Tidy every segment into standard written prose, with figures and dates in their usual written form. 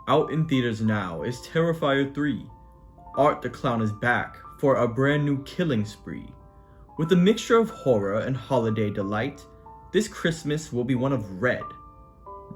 Out in theaters now is Terrifier 3. Art the Clown is back for a brand new killing spree. With a mixture of horror and holiday delight, this Christmas will be one of red,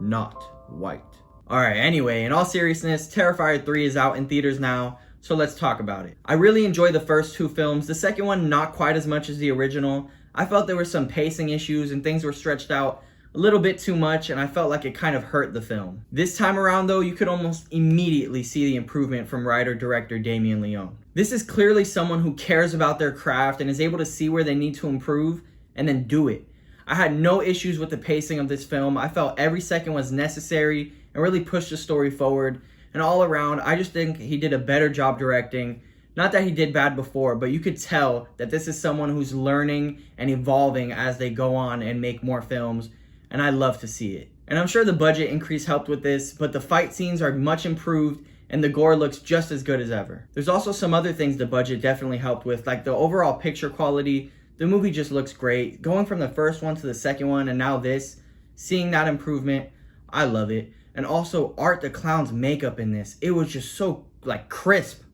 not white. Alright, anyway, in all seriousness, Terrifier 3 is out in theaters now, so let's talk about it. I really enjoyed the first two films, the second one not quite as much as the original. I felt there were some pacing issues and things were stretched out a little bit too much, and I felt like it kind of hurt the film. This time around though, you could almost immediately see the improvement from writer-director Damien Leone. This is clearly someone who cares about their craft and is able to see where they need to improve and then do it. I had no issues with the pacing of this film. I felt every second was necessary and really pushed the story forward. And all around, I just think he did a better job directing. Not that he did bad before, but you could tell that this is someone who's learning and evolving as they go on and make more films. And I love to see it. And I'm sure the budget increase helped with this, but the fight scenes are much improved and the gore looks just as good as ever. There's also some other things the budget definitely helped with, like the overall picture quality. The movie just looks great. Going from the first one to the second one and now this, seeing that improvement, I love it. And also Art the Clown's makeup in this, it was just so like crisp.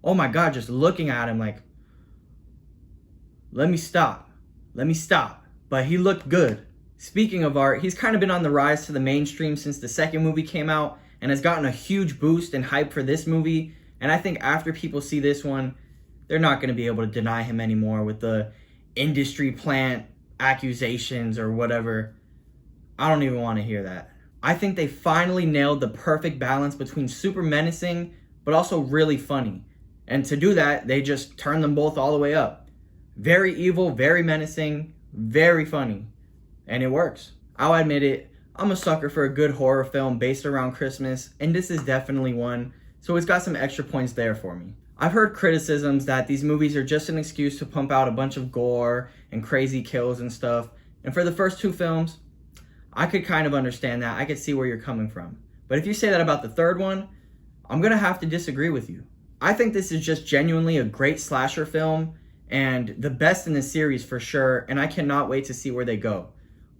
Oh my God, just looking at him like, let me stop. But he looked good. Speaking of art, he's kind of been on the rise to the mainstream since the second movie came out and has gotten a huge boost and hype for this movie. And I think after people see this one, they're not going to be able to deny him anymore with the industry plant accusations or whatever. I don't even want to hear that. I think they finally nailed the perfect balance between super menacing but also really funny. And to do that, they just turned them both all the way up. Very evil, very menacing, very funny. And it works. I'll admit it, I'm a sucker for a good horror film based around Christmas, and this is definitely one, so it's got some extra points there for me. I've heard criticisms that these movies are just an excuse to pump out a bunch of gore and crazy kills and stuff, and for the first two films, I could kind of understand that. I could see where you're coming from. But if you say that about the third one, I'm gonna have to disagree with you. I think this is just genuinely a great slasher film, and the best in the series for sure, and I cannot wait to see where they go.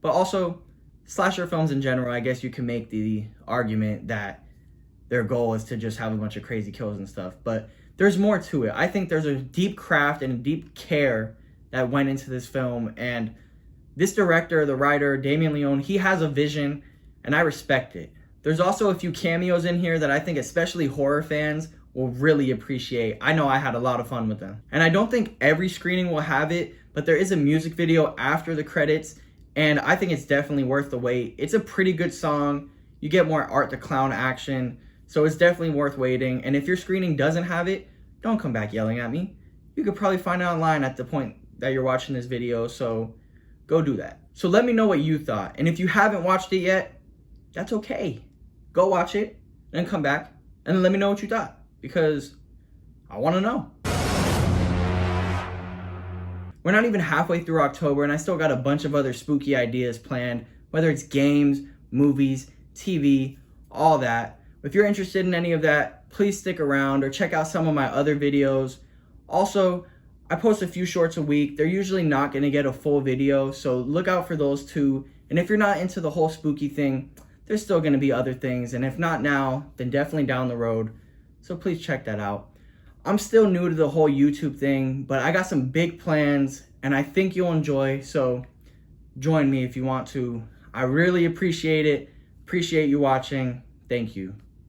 But also, slasher films in general, I guess you can make the argument that their goal is to just have a bunch of crazy kills and stuff. But there's more to it. I think there's a deep craft and a deep care that went into this film. And this director, the writer, Damien Leone, he has a vision, and I respect it. There's also a few cameos in here that I think especially horror fans will really appreciate. I know I had a lot of fun with them. And I don't think every screening will have it, but there is a music video after the credits, and I think it's definitely worth the wait. It's a pretty good song. You get more Art the Clown action, so it's definitely worth waiting. And if your screening doesn't have it, don't come back yelling at me. You could probably find it online at the point that you're watching this video, so go do that. So let me know what you thought. And if you haven't watched it yet, that's okay. Go watch it, then come back, and then let me know what you thought, because I want to know. We're not even halfway through October, and I still got a bunch of other spooky ideas planned, whether it's games, movies, TV, all that. If you're interested in any of that, please stick around or check out some of my other videos. Also, I post a few shorts a week. They're usually not going to get a full video, so look out for those too. And if you're not into the whole spooky thing, there's still going to be other things, and if not now, then definitely down the road. So please check that out. I'm still new to the whole YouTube thing, but I got some big plans and I think you'll enjoy, so join me if you want to. I really appreciate it. Appreciate you watching. Thank you.